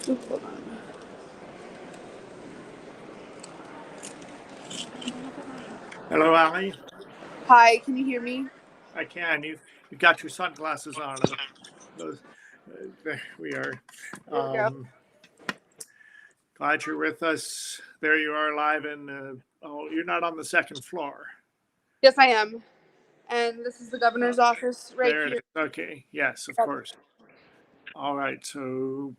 Hold on. Hello, Ali. Hi, can you hear me? I can. You've got your sunglasses on. Those, there we are. There we go. Glad you're with us. There you are, live in. Oh, you're not on the second floor. Yes, I am. And this is the governor's office right There it here. is. Okay. Yes, of course. All right. So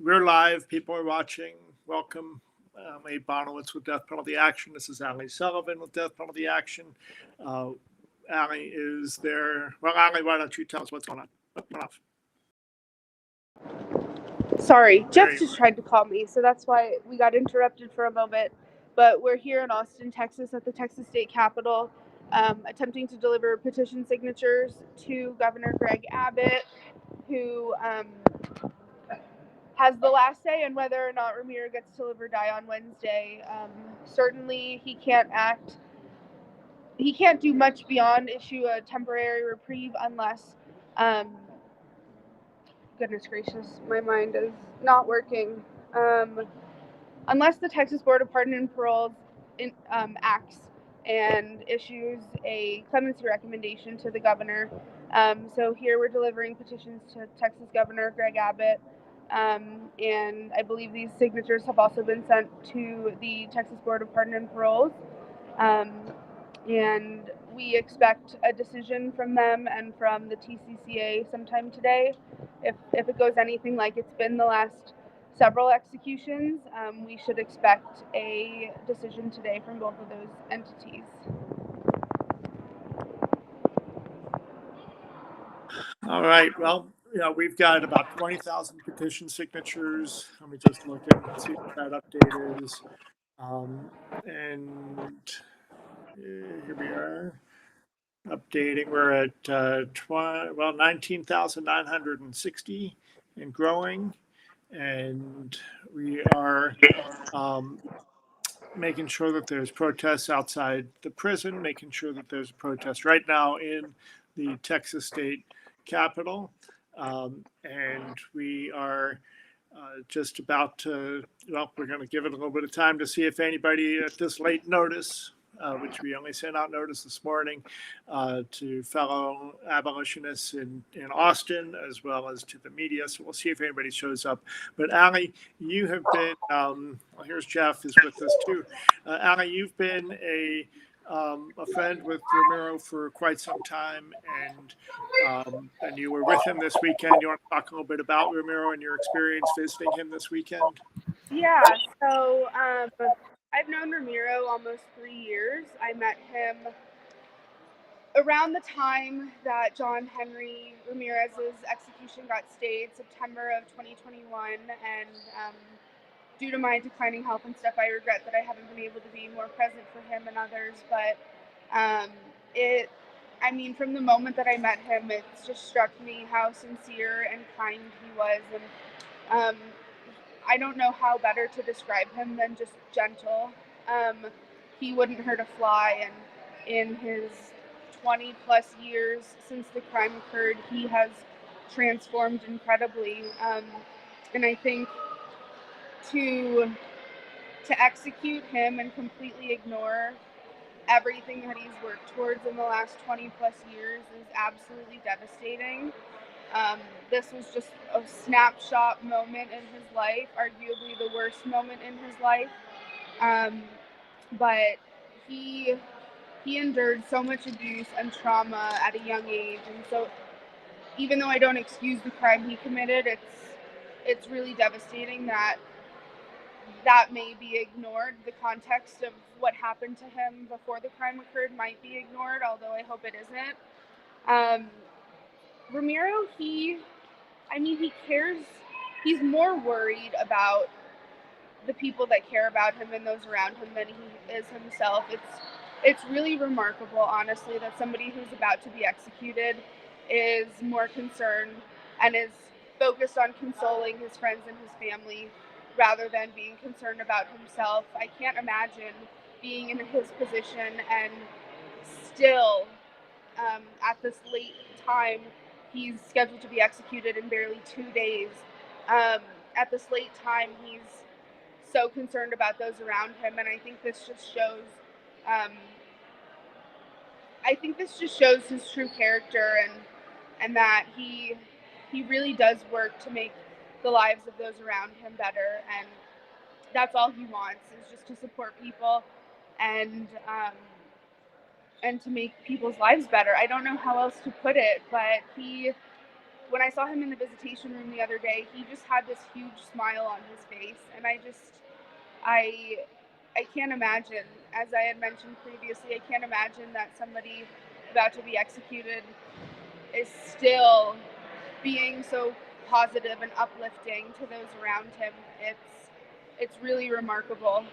we're live. People are watching. Welcome. Abe Bonowitz with Death Penalty Action. This is Ali Sullivan with Death Penalty Action. Ali is there. Well, Ali, why don't you tell us what's going on? Sorry, Jeff just tried to call me, so that's why we got interrupted for a moment. But we're here in Austin, Texas, at the Texas State Capitol, attempting to deliver petition signatures to Governor Greg Abbott, who has the last say on whether or not Ramiro gets to live or die on Wednesday. Certainly, he can't do much beyond issue a temporary reprieve unless, goodness gracious, my mind is not working. Unless the Texas Board of Pardon and Parole acts and issues a clemency recommendation to the governor. So here we're delivering petitions to Texas Governor Greg Abbott. And I believe these signatures have also been sent to the Texas Board of Pardon and Parole. And we expect a decision from them and from the TCCA sometime today. If it goes anything like it's been the last several executions, we should expect a decision today from both of those entities. All right. Well, we've got about 20,000 petition signatures. Let me just look at and see what that update is. And here we are updating. We're at 19,960 and growing. And we are making sure that there's protests outside the prison, making sure that there's a protest right now in the Texas State Capitol. And we are just about to, we're going to give it a little bit of time to see if anybody at this late notice, which we only sent out notice this morning to fellow abolitionists in Austin, as well as to the media. So we'll see if anybody shows up. But Ali, you have been, here's Jeff is with us too. Ali, you've been a friend with Ramiro for quite some time, and you were with him this weekend. You want to talk a little bit about Ramiro and your experience visiting him this weekend? Yeah, so I've known Ramiro almost 3 years. I met him around the time that John Henry Ramirez's execution got stayed, September of 2021, and due to my declining health and stuff, I regret that I haven't been able to be more present for him and others, but from the moment that I met him, it's just struck me how sincere and kind he was, and I don't know how better to describe him than just gentle. He wouldn't hurt a fly, and in his 20 plus years since the crime occurred, he has transformed incredibly. And I think to execute him and completely ignore everything that he's worked towards in the last 20 plus years is absolutely devastating. This was just a snapshot moment in his life, arguably the worst moment in his life. But he endured so much abuse and trauma at a young age, and so even though I don't excuse the crime he committed, it's really devastating that may be ignored. The context of what happened to him before the crime occurred might be ignored, although I hope it isn't. Ramiro, he cares. He's more worried about the people that care about him and those around him than he is himself. It's really remarkable, honestly, that somebody who's about to be executed is more concerned and is focused on consoling his friends and his family rather than being concerned about himself. I can't imagine being in his position and still, at this late time, he's scheduled to be executed in barely 2 days. at this late time, he's so concerned about those around him, and I think this just shows. Um, his true character, and that he really does work to make the lives of those around him better, and that's all he wants is just to support people and to make people's lives better. I don't know how else to put it, but when I saw him in the visitation room the other day, he just had this huge smile on his face, and I can't imagine, as I had mentioned previously, I can't imagine that somebody about to be executed is still being so positive and uplifting to those around him. It's really remarkable.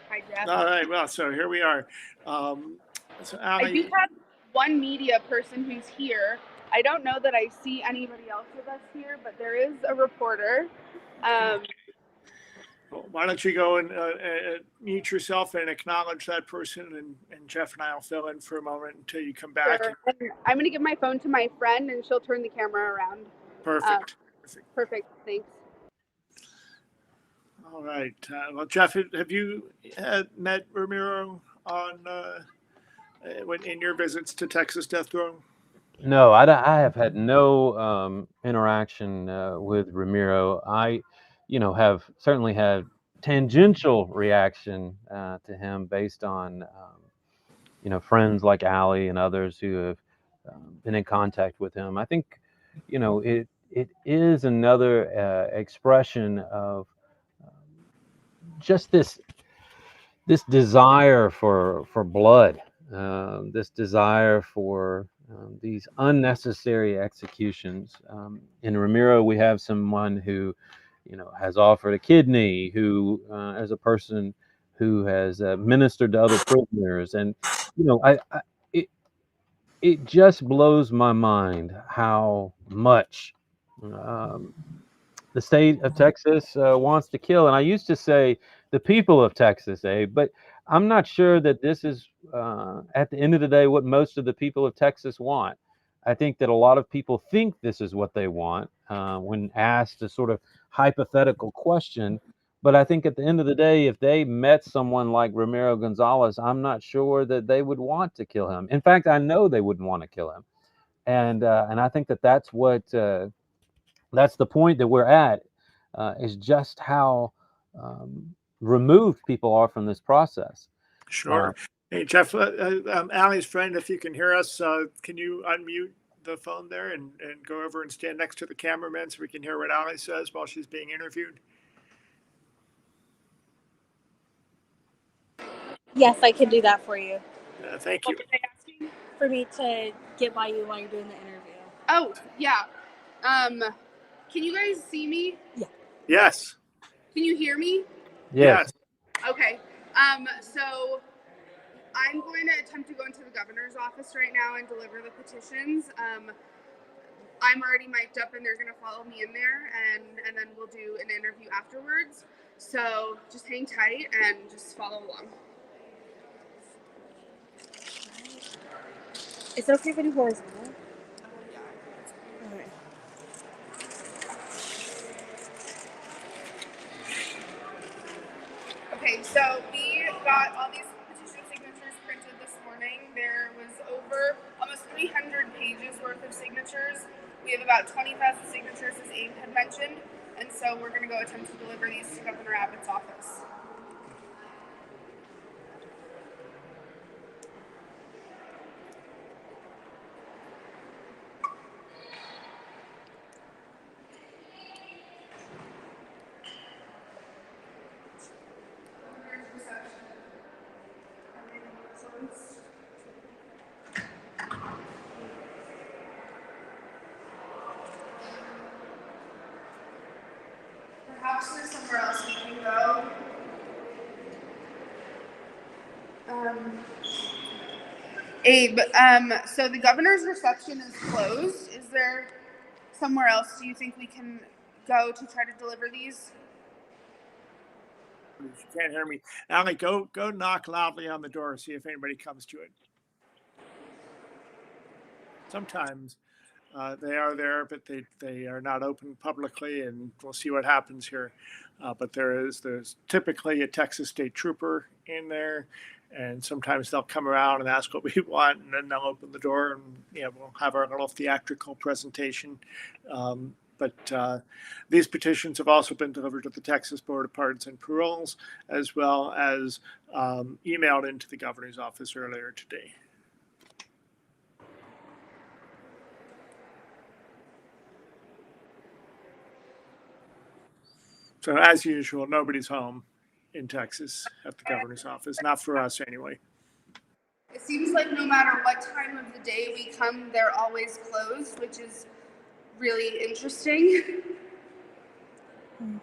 Hi, Jeff. All right. Well, so here we are. So I do Allie, have one media person who's here. I don't know that I see anybody else with us here, but there is a reporter. why don't you go and mute yourself and acknowledge that person, and Jeff and I will fill in for a moment until you come back. Sure. I'm going to give my phone to my friend, and she'll turn the camera around. Perfect. Perfect. Thanks. All right. Well, Jeff, have you met Ramiro on in your visits to Texas Death Row? No, I have had no interaction with Ramiro. I, have certainly had tangential reaction to him based on, friends like Allie and others who have been in contact with him. I think, it is another expression of just this desire for blood, this desire for these unnecessary executions. In Ramiro, we have someone who, has offered a kidney, who, as a person who has ministered to other prisoners, and it just blows my mind how much the state of Texas wants to kill. And I used to say the people of Texas, but I'm not sure that this is, at the end of the day, what most of the people of Texas want. I think that a lot of people think this is what they want when asked a sort of hypothetical question. But I think at the end of the day, if they met someone like Ramiro Gonzales, I'm not sure that they would want to kill him. In fact, I know they wouldn't want to kill him. And I think that that's what that's the point that we're at, is just how removed people are from this process. Sure. Hey, Jeff, Allie's friend, if you can hear us, can you unmute the phone there and go over and stand next to the cameraman so we can hear what Allie says while she's being interviewed? Yes, I can do that for you. Thank you. What were they asking? For me to get by you while you're doing the interview. Oh, yeah. Can you guys see me? Yeah. Yes. Can you hear me? Yes. Okay. So I'm going to attempt to go into the governor's office right now and deliver the petitions. I'm already mic'd up, and they're going to follow me in there, and then we'll do an interview afterwards. So just hang tight and just follow along. Is it okay if I do horizontal? Okay. Okay, so we got all these petition signatures printed this morning. There was over almost 300 pages worth of signatures. We have about 20,000 signatures, as Abe had mentioned, and so we're going to go attempt to deliver these to Governor Abbott's office. Perhaps there's somewhere else we can go. Abe, so the governor's reception is closed. Is there somewhere else do you think we can go to try to deliver these? You can't hear me. Allie, go knock loudly on the door, see if anybody comes to it. Sometimes they are there, but they are not open publicly, and we'll see what happens here. But there's typically a Texas state trooper in there, and sometimes they'll come around and ask what we want, and then they'll open the door, and we'll have our little theatrical presentation. But these petitions have also been delivered to the Texas Board of Pardons and Paroles, as well as emailed into the governor's office earlier today. So as usual, nobody's home in Texas at the governor's office, not for us anyway. It seems like no matter what time of the day we come, they're always closed, which is really interesting. Mm-hmm.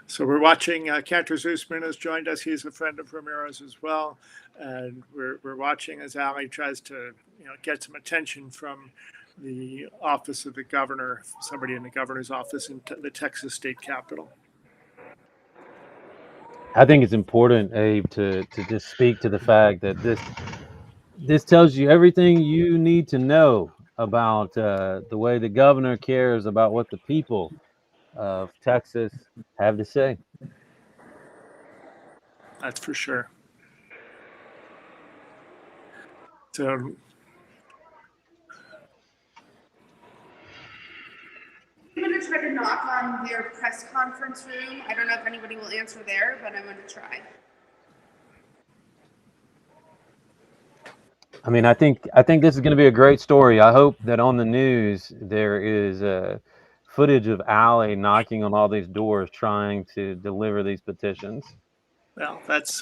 So we're watching. Cantor Zusman has joined us. He's a friend of Ramiro's as well, and we're watching as Allie tries to get some attention from the office of the governor, somebody in the governor's office in the Texas state capitol. I think it's important, Abe, to just speak to the fact that this tells you everything you need to know about the way the governor cares about what the people of Texas have to say. That's for sure. So I'm going to try to knock on their press conference room. I don't know if anybody will answer there, but I'm going to try. I mean, I think this is going to be a great story. I hope that on the news there is footage of Allie knocking on all these doors trying to deliver these petitions. well, that's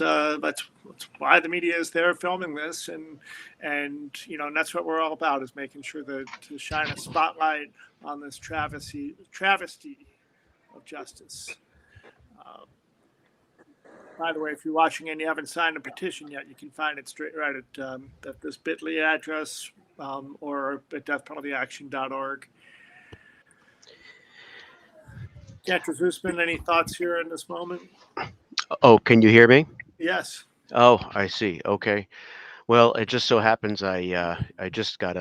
why the media is there filming this, and that's what we're all about, is making sure to shine a spotlight on this travesty of justice. By the way, if you're watching and you haven't signed a petition yet, you can find it straight right at this bit.ly address or at deathpenaltyaction.org. Cantor Zusman, any thoughts here in this moment? Oh, can you hear me? Yes. Oh, I see. Okay. Well, it just so happens I just got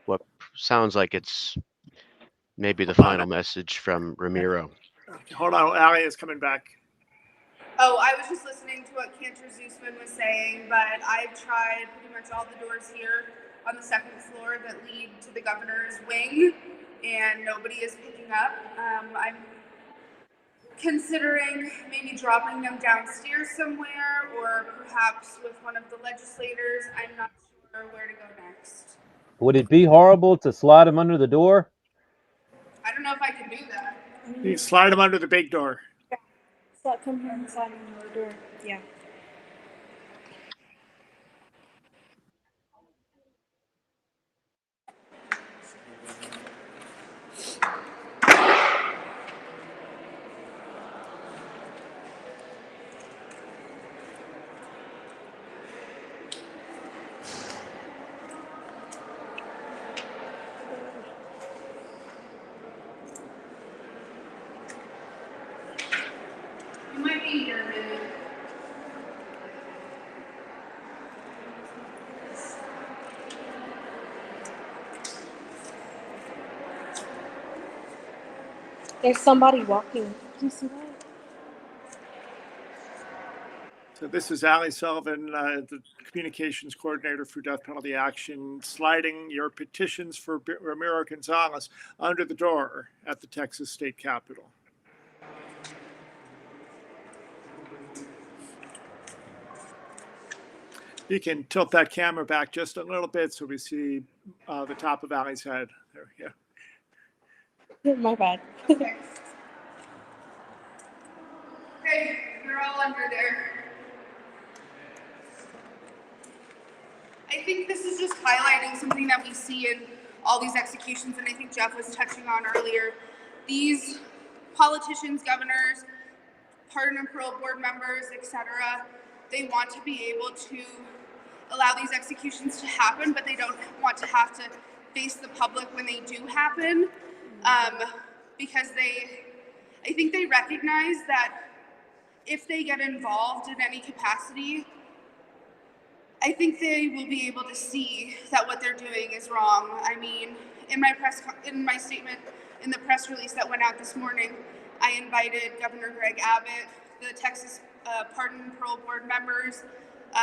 what sounds like it's maybe the final message from Ramiro. Okay, hold on, Allie is coming back. Oh, I was just listening to what Cantor Zusman was saying, but I've tried pretty much all the doors here on the second floor that lead to the governor's wing, and nobody is picking up. I'm considering maybe dropping them downstairs somewhere, or perhaps with one of the legislators. I'm not sure where to go next. Would it be horrible to slide them under the door? I don't know if I can do that. You slide them under the big door. Come here and slide into the door. Yeah. You might be here a minute. There's somebody walking. Can you see that? So this is Allie Sullivan, the communications coordinator for Death Penalty Action, sliding your petitions for Ramiro Gonzales under the door at the Texas state capitol. You can tilt that camera back just a little bit so we see the top of Allie's head. There we go. My bad. Okay, they're all under there. I think this is just highlighting something that we see in all these executions, and I think Jeff was touching on earlier. These politicians, governors, pardon and parole board members, etc., they want to be able to allow these executions to happen, but they don't want to have to face the public when they do happen, because I think they recognize that if they get involved in any capacity, I think they will be able to see that what they're doing is wrong. I mean, in my statement, in the press release that went out this morning, I invited Governor Greg Abbott, the Texas Pardon and Parole Board members,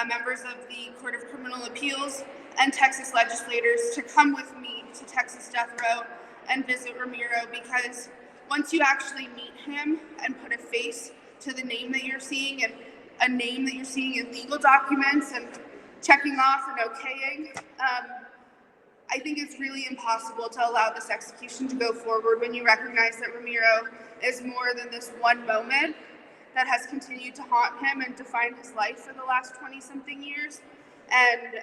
members of the Court of Criminal Appeals, and Texas legislators to come with me to Texas Death Row and visit Ramiro, because once you actually meet him and put a face to the name that you're seeing, and a name that you're seeing in legal documents and checking off and okaying, I think it's really impossible to allow this execution to go forward when you recognize that Ramiro is more than this one moment that has continued to haunt him and define his life for the last 20-something years. And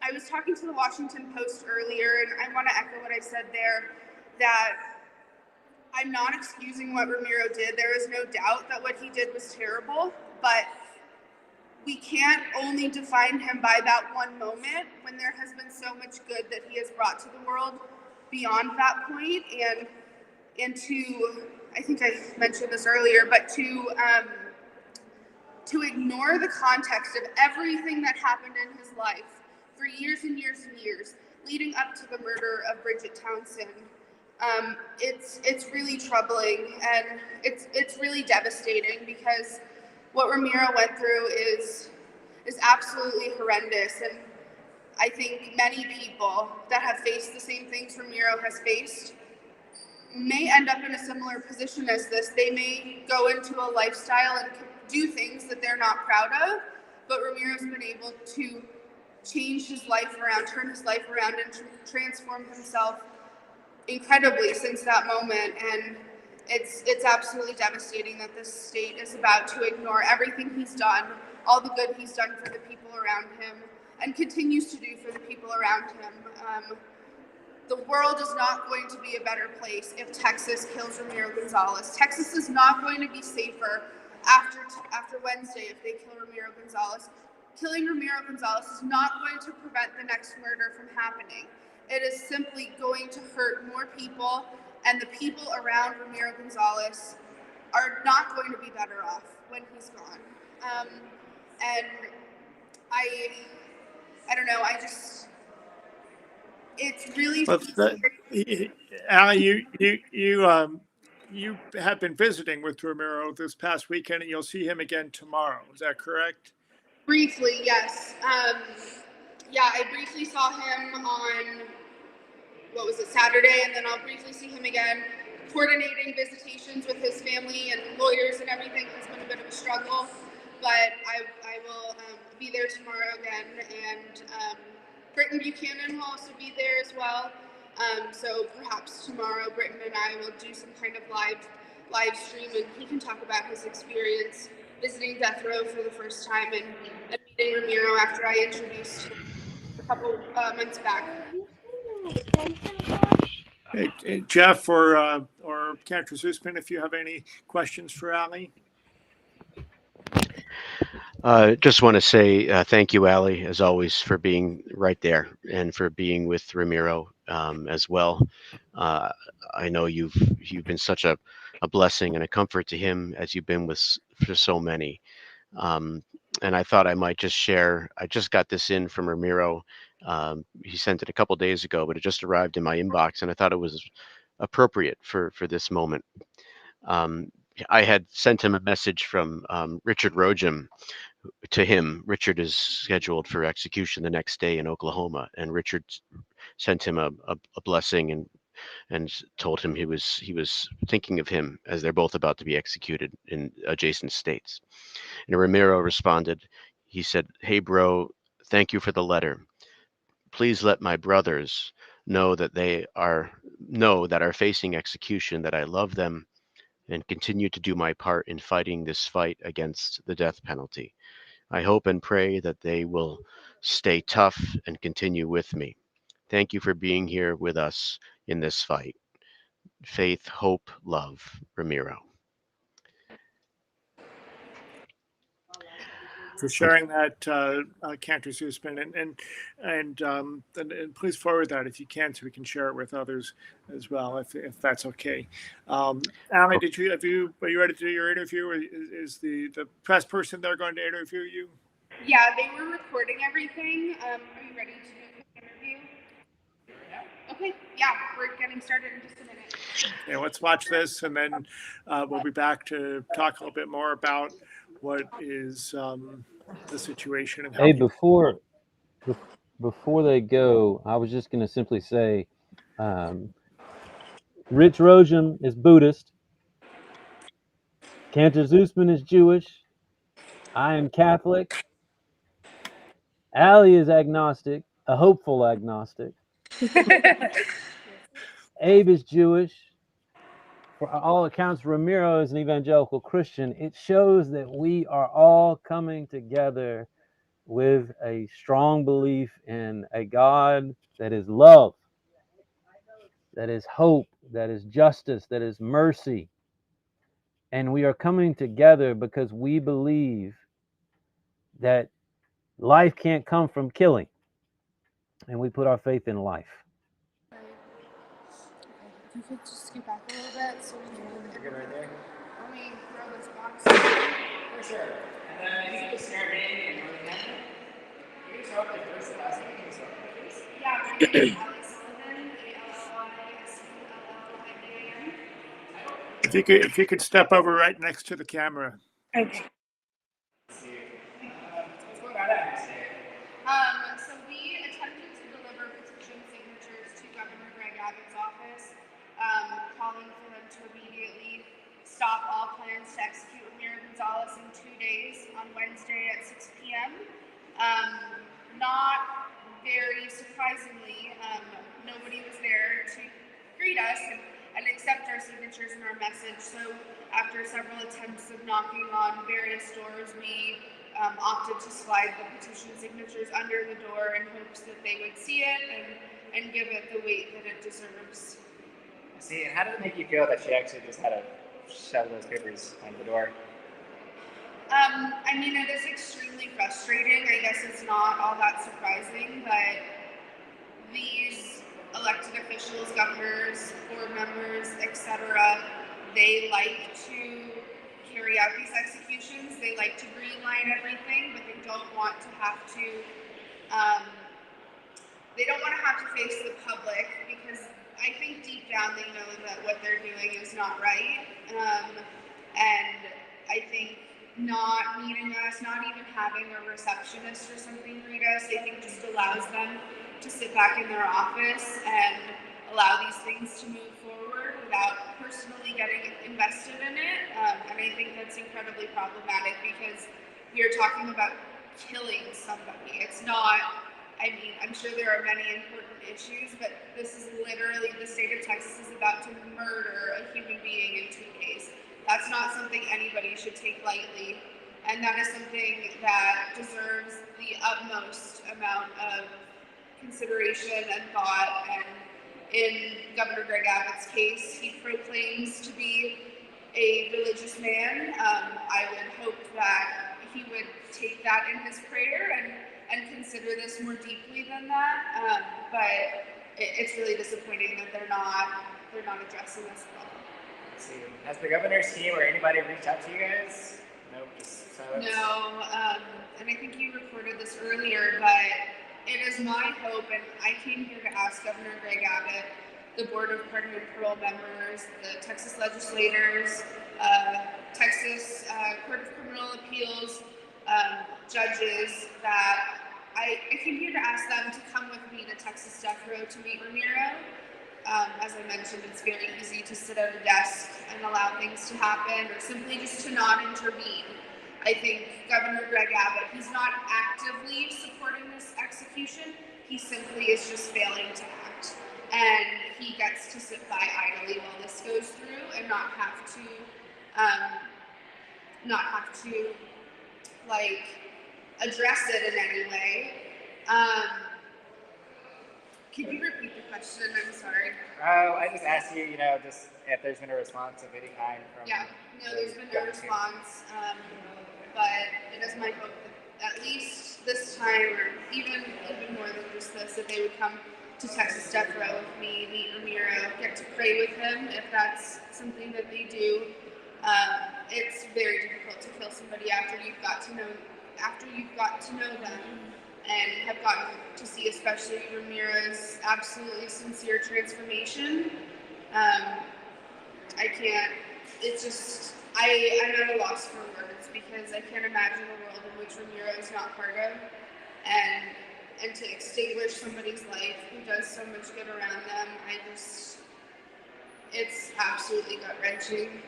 I was talking to the Washington Post earlier, and I want to echo what I said there, that I'm not excusing what Ramiro did. There is no doubt that what he did was terrible, but we can't only define him by that one moment when there has been so much good that he has brought to the world beyond that point. And to, I think I mentioned this earlier, but to ignore the context of everything that happened in his life for years and years and years, leading up to the murder of Bridget Townsend, it's really troubling, and it's really devastating, because what Ramiro went through is absolutely horrendous. And I think many people that have faced the same things Ramiro has faced may end up in a similar position as this. They may go into a lifestyle and do things that they're not proud of, but Ramiro's been able to change his life around, turn his life around, and transform himself incredibly since that moment. And it's absolutely devastating that this state is about to ignore everything he's done, all the good he's done for the people around him, and continues to do for the people around him. The world is not going to be a better place if Texas kills Ramiro Gonzales. Texas is not going to be safer after Wednesday if they kill Ramiro Gonzales. Killing Ramiro Gonzales is not going to prevent the next murder from happening. It is simply going to hurt more people, and the people around Ramiro Gonzales are not going to be better off when he's gone. And I don't know, it's really. Allie, you have been visiting with Ramiro this past weekend, and you'll see him again tomorrow. Is that correct? Briefly, yes. Yeah, I briefly saw him on, Saturday, and then I'll briefly see him again. Coordinating visitations with his family and lawyers and everything has been a bit of a struggle, but I will be there tomorrow again, and Britton Buchanan will also be there as well. So perhaps tomorrow Britton and I will do some kind of live stream, and he can talk about his experience visiting Death Row for the first time and meeting Ramiro after I introduced him a couple months back. Hey, Jeff or Cantor Zusman, if you have any questions for Allie. Just want to say thank you, Allie, as always, for being right there and for being with Ramiro as well. I know you've been such a blessing and a comfort to him, as you've been for so many. And I thought I might just share. I just got this in from Ramiro. He sent it a couple days ago, but it just arrived in my inbox, and I thought it was appropriate for this moment. I had sent him a message from Richard Rojam to him. Richard is scheduled for execution the next day in Oklahoma, and Richard sent him a blessing and told him he was thinking of him as they're both about to be executed in adjacent states. And Ramiro responded. He said, "Hey, bro, thank you for the letter. Please let my brothers know that are facing execution, that I love them and continue to do my part in fighting this fight against the death penalty. I hope and pray that they will stay tough and continue with me. Thank you for being here with us in this fight. Faith, hope, love, Ramiro." for sharing that, Cantor Zusman, and please forward that if you can, so we can share it with others as well, if that's okay. Allie, are you ready to do your interview? Or is the press person there going to interview you? Yeah, they were recording everything. Are you ready to do a quick interview? Okay, yeah, we're getting started in just a minute. Okay, let's watch this, and then we'll be back to talk a little bit more about what is the situation and how. Hey, before they go, I was just going to simply say, Rich Rosian is Buddhist. Cantor Zusman is Jewish. I am Catholic. Allie is agnostic, a hopeful agnostic. Abe is Jewish. For all accounts, Ramiro is an evangelical Christian. It shows that we are all coming together with a strong belief in a God that is love, that is hope, that is justice, that is mercy. And we are coming together because we believe that life can't come from killing. And we put our faith in life. Right. Okay, if you could just scoot back a little bit so we can. You're good right there? Let me throw this box. For sure. And then is it the snare name and your name? You can start with the first and last name. You can start with the first. Yeah, my name is Allie Sullivan, ALLISULLIVAN. If you could step over right next to the camera. Okay. What's going on at this day? So we attempted to deliver petition signatures to Governor Greg Abbott's office, calling for them to immediately stop all plans to execute Ramiro Gonzales in 2 days on Wednesday at 6 p.m. Not very surprisingly, nobody was there to greet us and accept our signatures and our message. So after several attempts of knocking on various doors, we opted to slide the petition signatures under the door in hopes that they would see it and give it the weight that it deserves. See, and how did it make you feel that she actually just had to shove those papers under the door? I mean, it is extremely frustrating. I guess it's not all that surprising, but these elected officials, governors, board members, etc., they like to carry out these executions. They like to greenlight everything, but they don't want to have to. They don't want to have to face the public because I think deep down they know that what they're doing is not right, and I think not meeting us, not even having a receptionist or something greet us, I think just allows them to sit back in their office and allow these things to move forward without personally getting invested in it. And I think that's incredibly problematic because we are talking about killing somebody. It's not, I mean, I'm sure there are many important issues, but this is literally, the state of Texas is about to murder a human being in 2 days. That's not something anybody should take lightly, and that is something that deserves the utmost amount of consideration and thought. And in Governor Greg Abbott's case, he proclaims to be a religious man. I would hope that he would take that in his prayer and consider this more deeply than that. But it's really disappointing that they're not addressing this at all. See, has the governor's team or anybody reached out to you guys? Nope, just silence. No, and I think you recorded this earlier, but it is my hope, and I came here to ask Governor Greg Abbott, the Board of Pardon and Parole members, the Texas legislators, Texas Court of Criminal Appeals, judges, that I came here to ask them to come with me to Texas Death Row to meet Ramiro. As I mentioned, it's very easy to sit at a desk and allow things to happen, or simply just to not intervene. I think Governor Greg Abbott, he's not actively supporting this execution, he simply is just failing to act. And he gets to sit by idly while this goes through and not have to like address it in any way. Can you repeat the question? I'm sorry. Oh, I just asked you, just if there's been a response of any kind from. Yeah, no, there's been no response, but it is my hope that at least this time, or even more than just this, that they would come to Texas Death Row with me, meet Ramiro, get to pray with him if that's something that they do. It's very difficult to kill somebody after you've got to know them and have gotten to see, especially Ramiro's absolutely sincere transformation. I can't. It's just I'm at a loss for words because I can't imagine a world in which Ramiro is not part of, and to extinguish somebody's life who does so much good around them, it's absolutely gut-wrenching.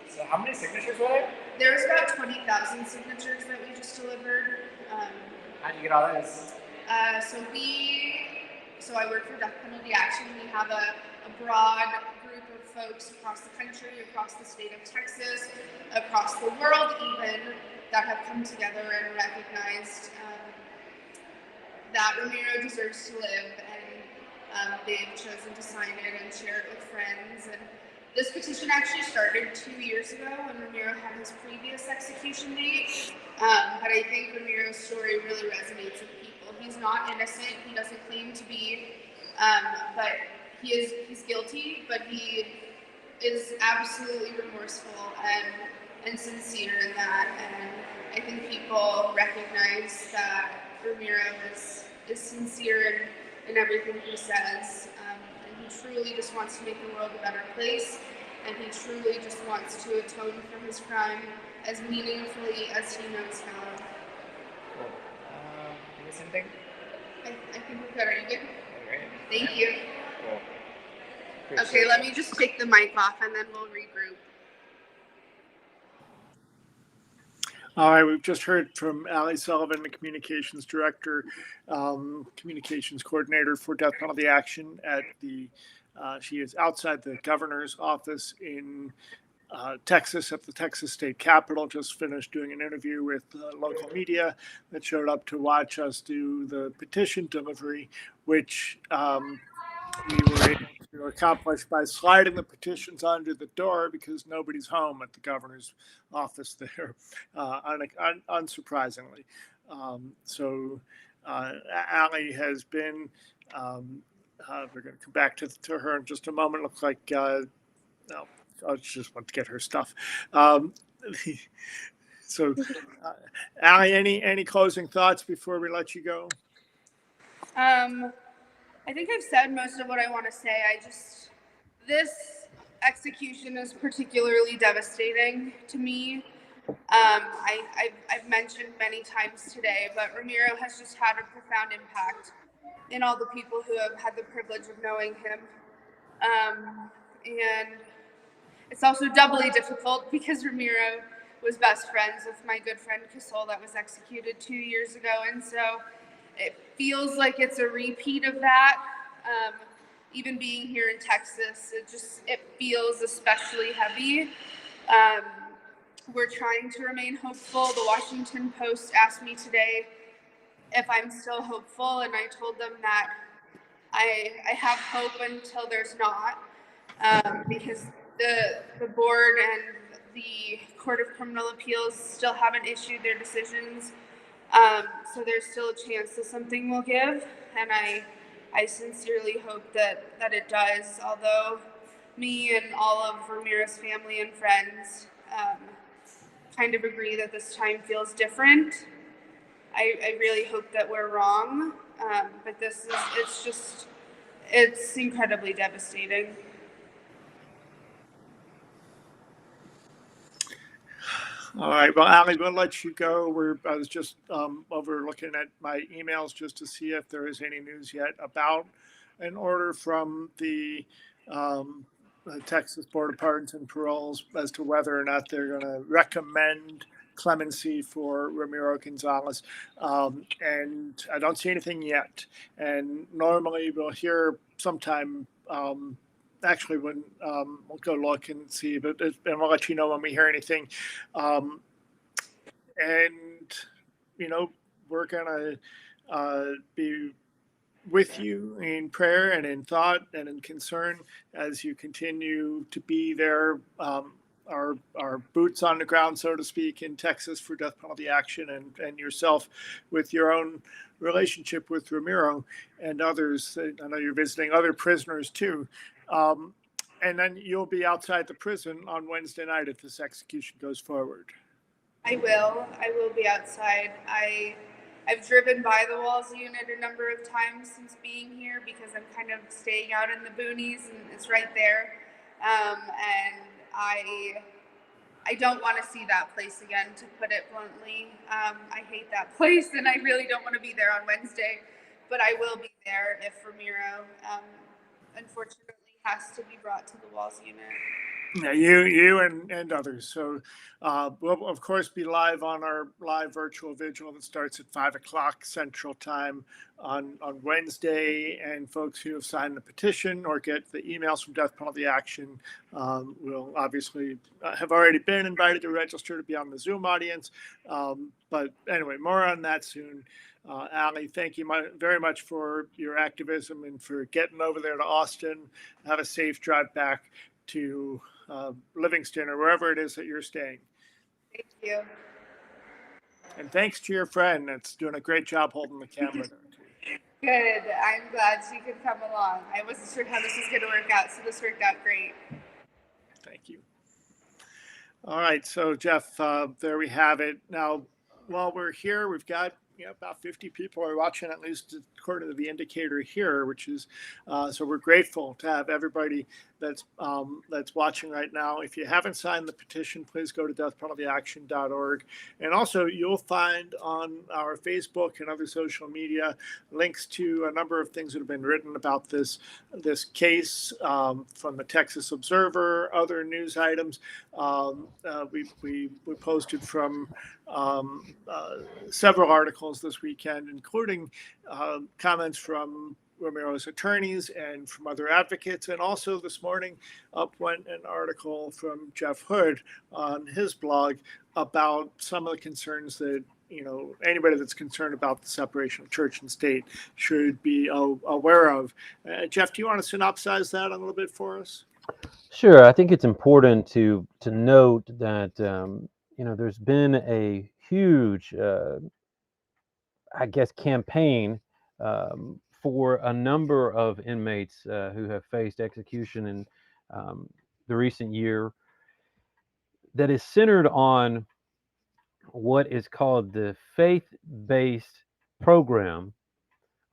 So how many signatures were there? There's about 20,000 signatures that we just delivered. How'd you get all those? So I work for Death Penalty Action. We have a broad group of folks across the country, across the state of Texas, across the world even, that have come together and recognized that Ramiro deserves to live, and they've chosen to sign it and share it with friends. And this petition actually started 2 years ago when Ramiro had his previous execution date, but I think Ramiro's story really resonates with people. He's not innocent. He doesn't claim to be, but he's guilty, but he is absolutely remorseful and sincere in that. And I think people recognize that Ramiro is sincere in everything he says, and he truly just wants to make the world a better place, and he truly just wants to atone for his crime as meaningfully as he knows how. Cool. You miss anything? I think we're good. Are you good? Great. Thank you. Cool. Okay, let me just take the mic off and then we'll regroup. All right, we've just heard from Allie Sullivan, the communications director, communications coordinator for Death Penalty Action at she is outside the governor's office in Texas at the Texas State Capitol. Just finished doing an interview with local media that showed up to watch us do the petition delivery, which we were able to accomplish by sliding the petitions under the door because nobody's home at the governor's office there, unsurprisingly. So Allie has been, we're going to come back to her in just a moment. Looks like, I just want to get her stuff. So Allie, any closing thoughts before we let you go? I think I've said most of what I want to say. This execution is particularly devastating to me. I've mentioned many times today, but Ramiro has just had a profound impact in all the people who have had the privilege of knowing him. And it's also doubly difficult because Ramiro was best friends with my good friend Casol that was executed 2 years ago. And so it feels like it's a repeat of that. Even being here in Texas, it feels especially heavy. We're trying to remain hopeful. The Washington Post asked me today if I'm still hopeful, and I told them that I have hope until there's not, because the board and the Court of Criminal Appeals still haven't issued their decisions. So there's still a chance that something will give, and I sincerely hope that it does, although me and all of Ramiro's family and friends kind of agree that this time feels different. I really hope that we're wrong, but it's incredibly devastating. All right. Well, Allie, we'll let you go. I was just over looking at my emails just to see if there is any news yet about an order from the Texas Board of Pardons and Paroles as to whether or not they're going to recommend clemency for Ramiro Gonzales. And I don't see anything yet. And normally we'll hear sometime actually when we'll go look and see, and we'll let you know when we hear anything. And we're gonna be with you in prayer and in thought and in concern as you continue to be there our boots on the ground, so to speak, in Texas for death penalty action, and yourself with your own relationship with Ramiro and others. I know you're visiting other prisoners too. And then you'll be outside the prison on Wednesday night if this execution goes forward. I will. I will be outside. I've driven by the Walls unit a number of times since being here because I'm kind of staying out in the boonies and it's right there. And I don't want to see that place again, to put it bluntly. I hate that place and I really don't want to be there on Wednesday, but I will be there if Ramiro, unfortunately, has to be brought to the Walls unit. Yeah, you and others. So we'll of course be live on our live virtual vigil that starts at 5 o'clock Central Time on Wednesday. And folks who have signed the petition or get the emails from Death Penalty Action will obviously have already been invited to register to be on the Zoom audience. But anyway, more on that soon. Ali, thank you very much for your activism and for getting over there to Austin. Have a safe drive back to Livingston or wherever it is that you're staying. Thank you. And thanks to your friend that's doing a great job holding the camera there. Good. I'm glad she could come along. I wasn't sure how this was going to work out, so this worked out great. Thank you. All right, so Jeff, there we have it. Now, while we're here, we've got about 50 people are watching, at least according to the indicator here, which is so we're grateful to have everybody that's watching right now. If you haven't signed the petition, please go to deathpenaltyaction.org. And also you'll find on our Facebook and other social media links to a number of things that have been written about this case from the Texas Observer, other news items. We posted from several articles this weekend, including comments from Ramiro's attorneys and from other advocates. And also this morning up went an article from Jeff Hood on his blog about some of the concerns that anybody that's concerned about the separation of church and state should be aware of. Jeff, do you want to synopsize that a little bit for us? Sure. I think it's important to note that there's been a huge campaign for a number of inmates who have faced execution in the recent year that is centered on what is called the faith-based program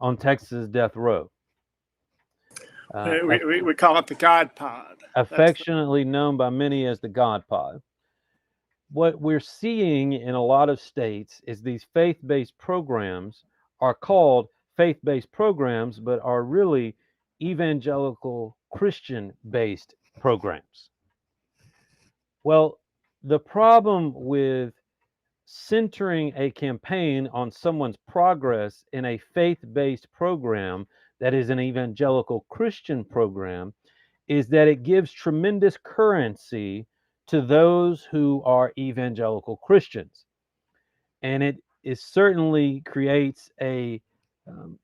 on Texas death row. We call it the God Pod. Affectionately known by many as the God Pod. What we're seeing in a lot of states is these faith-based programs are called faith-based programs, but are really evangelical Christian-based programs. Well, the problem with centering a campaign on someone's progress in a faith-based program that is an evangelical Christian program is that it gives tremendous currency to those who are evangelical Christians. And it certainly creates a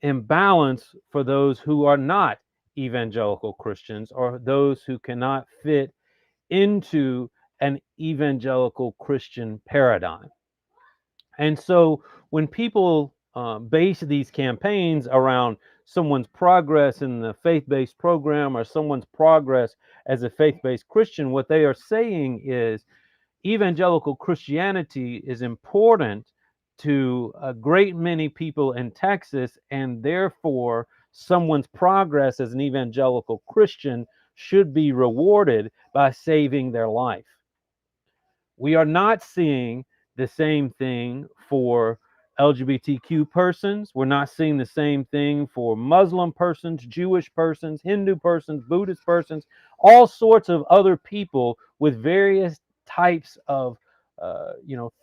imbalance for those who are not evangelical Christians or those who cannot fit into an evangelical Christian paradigm. And so when people base these campaigns around someone's progress in the faith-based program or someone's progress as a faith-based Christian, what they are saying is evangelical Christianity is important to a great many people in Texas, and therefore someone's progress as an evangelical Christian should be rewarded by saving their life. We are not seeing the same thing for LGBTQ persons. We're not seeing the same thing for Muslim persons, Jewish persons, Hindu persons, Buddhist persons, all sorts of other people with various types of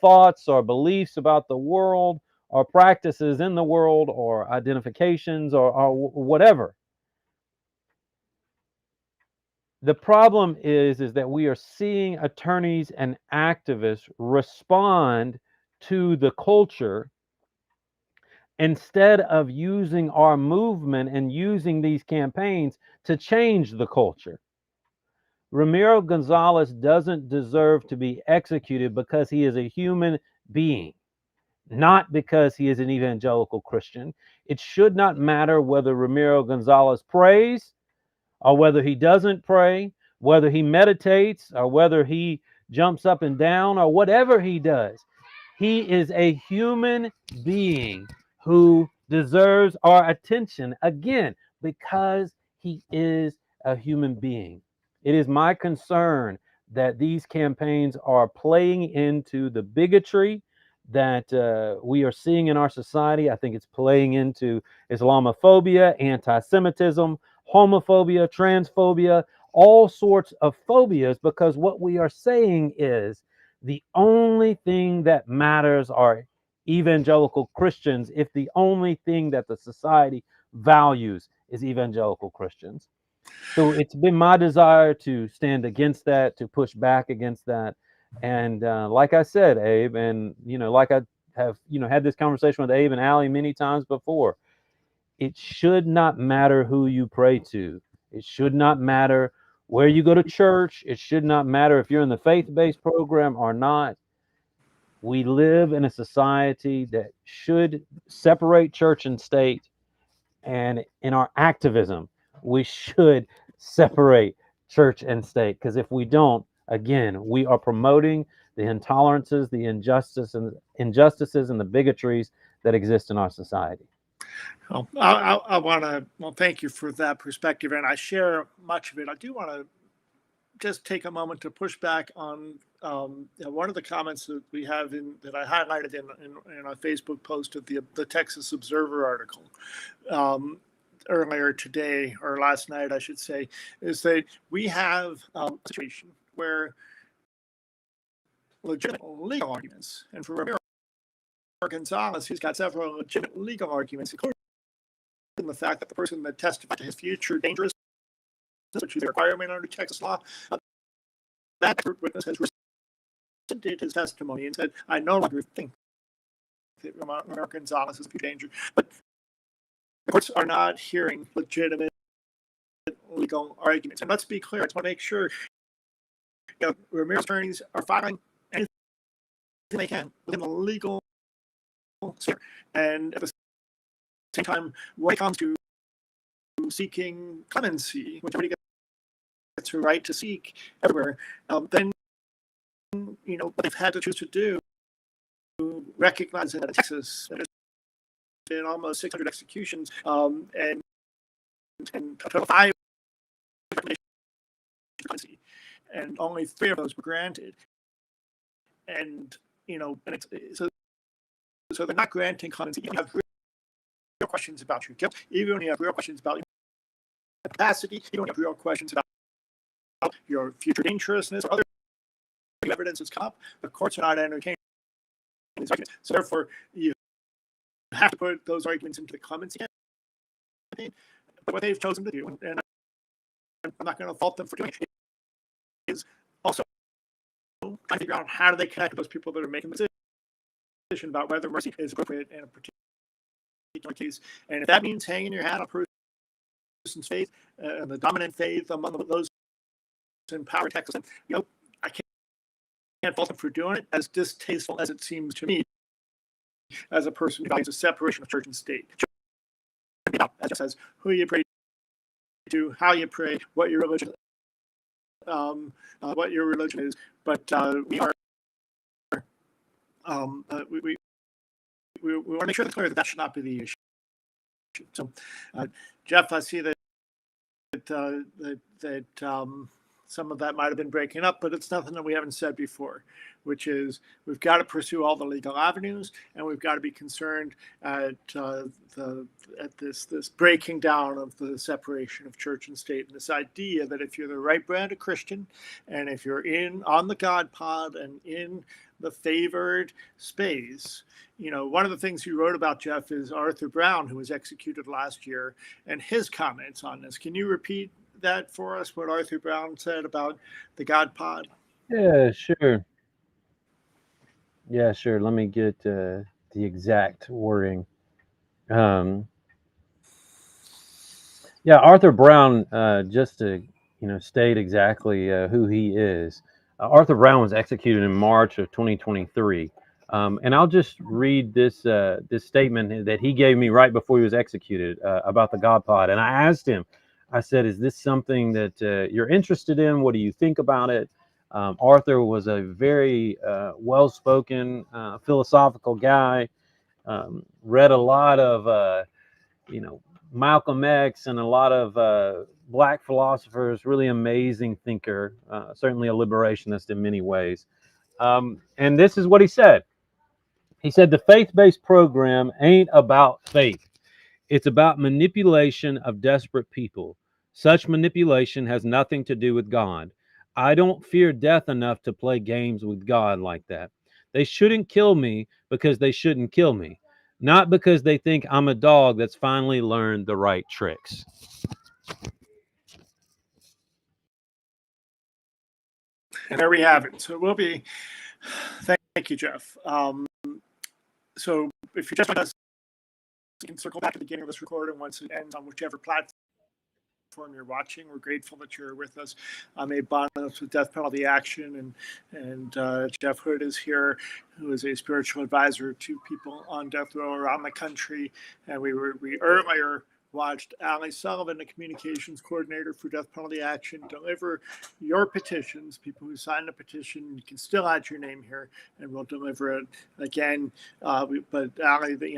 thoughts or beliefs about the world or practices in the world or identifications or whatever. The problem is that we are seeing attorneys and activists respond to the culture instead of using our movement and using these campaigns to change the culture. Ramiro Gonzales doesn't deserve to be executed because he is a human being, not because he is an evangelical Christian. It should not matter whether Ramiro Gonzales prays or whether he doesn't pray, whether he meditates or whether he jumps up and down or whatever he does. He is a human being who deserves our attention, again, because he is a human being. It is my concern that these campaigns are playing into the bigotry that we are seeing in our society. I think it's playing into Islamophobia, anti Semitism, homophobia, transphobia, all sorts of phobias, because what we are saying is the only thing that matters are evangelical Christians if the only thing that the society values is evangelical Christians. So it's been my desire to stand against that, to push back against that. And like I said, Abe, and like I have had this conversation with Abe and Allie many times before, it should not matter who you pray to. It should not matter where you go to church. It should not matter if you're in the faith-based program or not. We live in a society that should separate church and state. And in our activism, we should separate church and state. Because if we don't, again, we are promoting the intolerances, the injustices, and the bigotries that exist in our society. Well, I want to, thank you for that perspective, and I share much of it. I do want to just take a moment to push back on one of the comments that we have that I highlighted in a Facebook post of the Texas Observer article earlier today, or last night, I should say, is that we have a situation where legitimate legal arguments, and for Ramiro Gonzales, he's got several legitimate legal arguments, including the fact that the person that testified to his future dangerous, which is a requirement under Texas law, that witness has rescinded his testimony and said, I no longer think that Ramiro Gonzales is a future danger. But the courts are not hearing legitimate legal arguments. And let's be clear, I just want to make sure Ramiro's attorneys are filing anything they can within the legal sphere. And at the same time, when it comes to seeking clemency, which everybody gets a right to seek everywhere, then what they've had to choose to do, recognize that in Texas there's been almost 600 executions, and a total of 5 clemency, and only 3 of those were granted. And and it's so they're not granting clemency. You have real questions about your guilt, even when you have real questions about your capacity, you don't have real questions about your future dangerousness or other evidence that's come up. The courts are not entertaining these arguments. So therefore, you have to put those arguments into the clemency campaign. But what they've chosen to do, and I'm not going to fault them for doing it, is also trying to figure out how do they connect with those people that are making the decision about whether mercy is appropriate in a particular case. And if that means hanging your hat on a person's faith, the dominant faith among those in power in Texas, I can't fault them for doing it, as distasteful as it seems to me as a person who values a separation of church and state. As it says, who you pray to, how you pray, what your religion is. But we are we want to make sure that's clear that should not be the issue. So, Jeff, I see that some of that might have been breaking up, but it's nothing that we haven't said before, which is we've got to pursue all the legal avenues, and we've got to be concerned at this breaking down of the separation of church and state, and this idea that if you're the right brand of Christian, and if you're on the God pod and in the favored space, one of the things you wrote about, Jeff, is Arthur Brown, who was executed last year, and his comments on this. Can you repeat that for us, what Arthur Brown said about the God pod? Yeah, sure. Let me get the exact wording. Arthur Brown, just to state exactly who he is. Arthur Brown was executed in March of 2023. And I'll just read this statement that he gave me right before he was executed about the God Pod. And I asked him, I said, "Is this something that you're interested in? What do you think about it?" Arthur was a very well-spoken, philosophical guy. Read a lot of, Malcolm X and a lot of black philosophers. Really amazing thinker. Certainly a liberationist in many ways. And this is what he said. He said, "The faith-based program ain't about faith. It's about manipulation of desperate people. Such manipulation has nothing to do with God. I don't fear death enough to play games with God like that. They shouldn't kill me because they shouldn't kill me, not because they think I'm a dog that's finally learned the right tricks." And there we have it. So we'll be, thank you, Jeff. So if you're just with us, you can circle back to the beginning of this recording once it ends on whichever platform you're watching. We're grateful that you're with us. I'm Abe Bonos with Death Penalty Action, and Jeff Hood is here, who is a spiritual advisor to people on death row around the country. And we earlier watched Ali Sullivan, the communications coordinator for Death Penalty Action, deliver your petitions. People who signed a petition, you can still add your name here, and we'll deliver it again. But Ali, they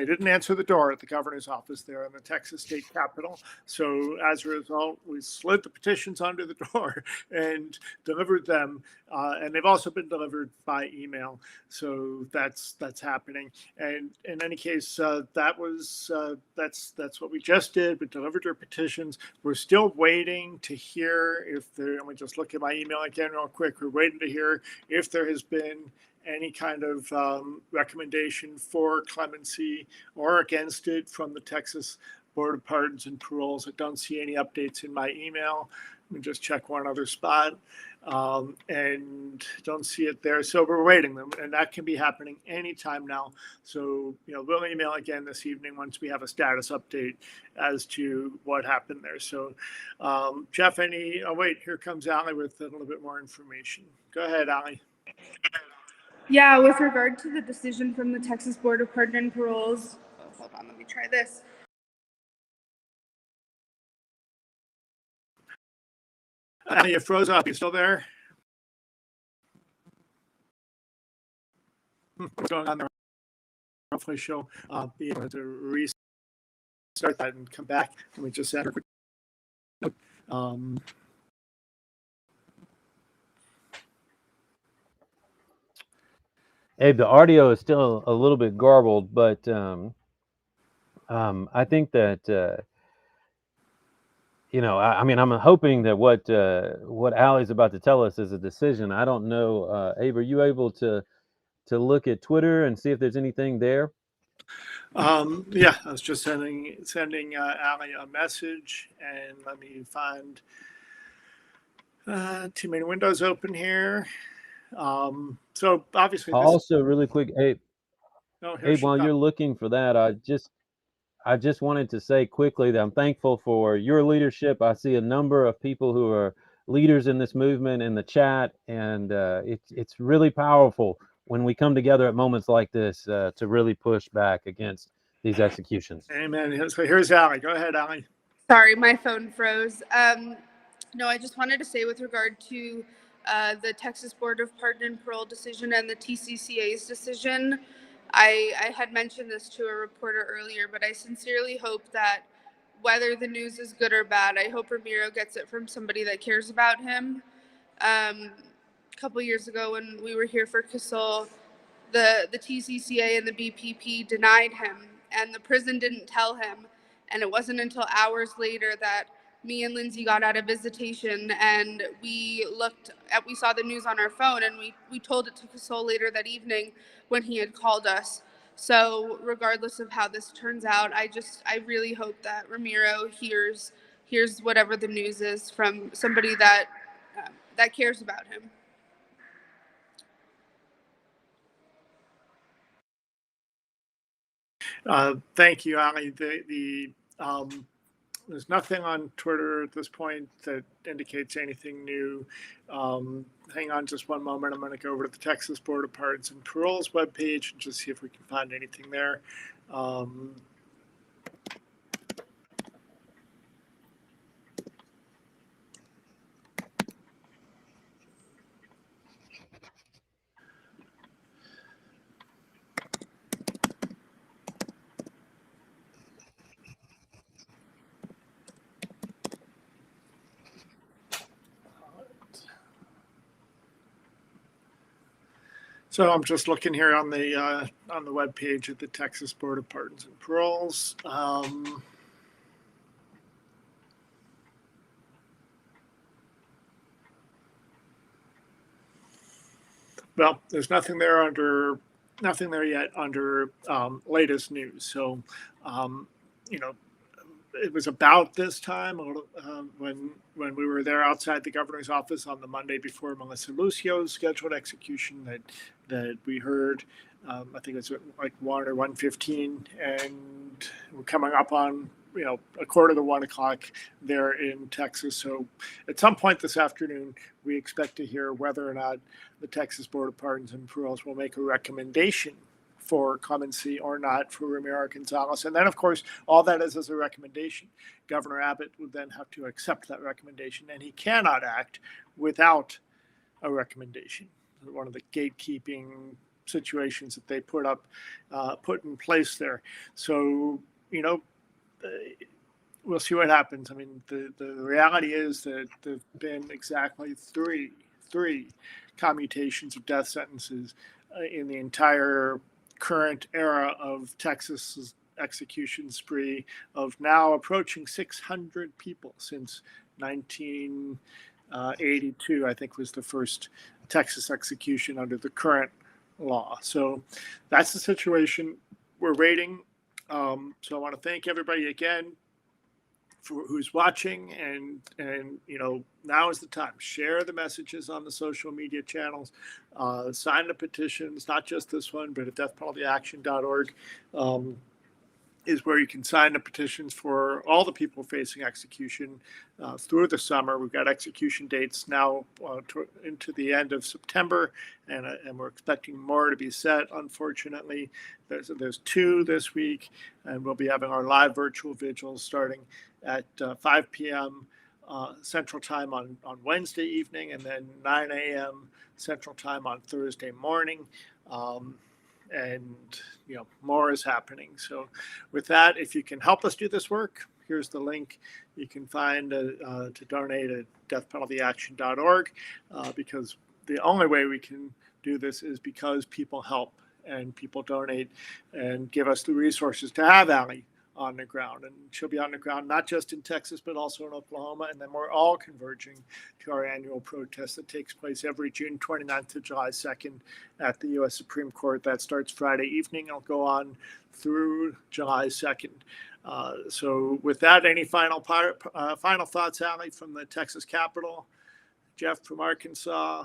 didn't answer the door at the governor's office there in the Texas state capitol. So as a result, we slid the petitions under the door and delivered them. And they've also been delivered by email. So that's happening. And in any case, that's what we just did. We delivered our petitions. We're still waiting to hear if there. Let me just look at my email again real quick. We're waiting to hear if there has been any kind of recommendation for clemency or against it from the Texas Board of Pardons and Paroles. I don't see any updates in my email. Let me just check one other spot, and don't see it there. So we're waiting them, and that can be happening anytime now. So we'll email again this evening once we have a status update as to what happened there. So Jeff, here comes Ali with a little bit more information. Go ahead, Ali. Yeah, with regard to the decision from the Texas Board of Pardon and Paroles, hold on, let me try this. You froze up. You still there? What's going on there? Hopefully she'll be able to restart that and come back. Let me just send her a quick note. Abe, the audio is still a little bit garbled, but I think that I'm hoping that what Allie's about to tell us is a decision. I don't know, Abe, are you able to look at Twitter and see if there's anything there? Yeah, I was just sending Ali a message, and let me find too many windows open here. So obviously, Also, really quick, Abe. Abe, While you're looking for that, I just wanted to say quickly that I'm thankful for your leadership. I see a number of people who are leaders in this movement in the chat, and it's really powerful when we come together at moments like this to really push back against these executions. Amen. So here's Ali. Go ahead, Ali. Sorry, my phone froze. No, I just wanted to say with regard to the Texas Board of Pardon and Parole decision and the TCCA's decision, I had mentioned this to a reporter earlier, but I sincerely hope that whether the news is good or bad, I hope Ramiro gets it from somebody that cares about him. A couple years ago when we were here for Casol, the TCCA and the BPP denied him, and the prison didn't tell him. And it wasn't until hours later that me and Lindsay got out of visitation, and we saw the news on our phone, and we told it to Casol later that evening when he had called us. So regardless of how this turns out, I really hope that Ramiro hears whatever the news is from somebody that cares about him. Thank you, Ali. there's nothing on Twitter at this point that indicates anything new. Hang on just one moment. I'm going to go over to the Texas Board of Pardons and Paroles webpage and just see if we can find anything there. So I'm just looking here on the web page at the Texas Board of Pardons and Paroles. Well, there's nothing there yet under latest news. So, you know, it was about this time when we were there outside the governor's office on the Monday before Melissa Lucio's scheduled execution that we heard. I think it was like 1 or 1:15, and we're coming up on a quarter to 1 o'clock there in Texas. So at some point this afternoon, we expect to hear whether or not the Texas Board of Pardons and Paroles will make a recommendation for clemency or not for Ramiro Gonzales. And then, of course, all that is a recommendation. Governor Abbott would then have to accept that recommendation, and he cannot act without a recommendation. One of the gatekeeping situations that they put in place there. So, we'll see what happens. I mean, the reality is that there have been exactly three commutations of death sentences in the entire current era of Texas's execution spree of now approaching 600 people since 1982, I think was the first Texas execution under the current law. So that's the situation we're waiting. So I want to thank everybody again for who's watching, and now is the time. Share the messages on the social media channels, sign the petitions, not just this one, but at deathpenaltyaction.org is where you can sign the petitions for all the people facing execution through the summer. We've got execution dates now into the end of September, and we're expecting more to be set. Unfortunately, there's 2 this week, and we'll be having our live virtual vigils starting at 5 p.m. Central Time on Wednesday evening, and then 9 a.m. Central Time on Thursday morning. And more is happening. So with that, if you can help us do this work, here's the link you can find to donate at deathpenaltyaction.org, because the only way we can do this is because people help and people donate and give us the resources to have Allie on the ground. And she'll be on the ground not just in Texas, but also in Oklahoma. And then we're all converging to our annual protest that takes place every June 29th to July 2nd at the U.S. Supreme Court. That starts Friday evening. It'll go on through July 2nd. So with that, any final thoughts, Allie, from the Texas Capitol? Jeff from Arkansas?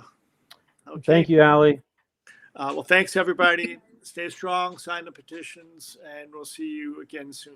Okay. Thank you, Allie. Well, thanks, everybody. Stay strong, sign the petitions, and we'll see you again soon.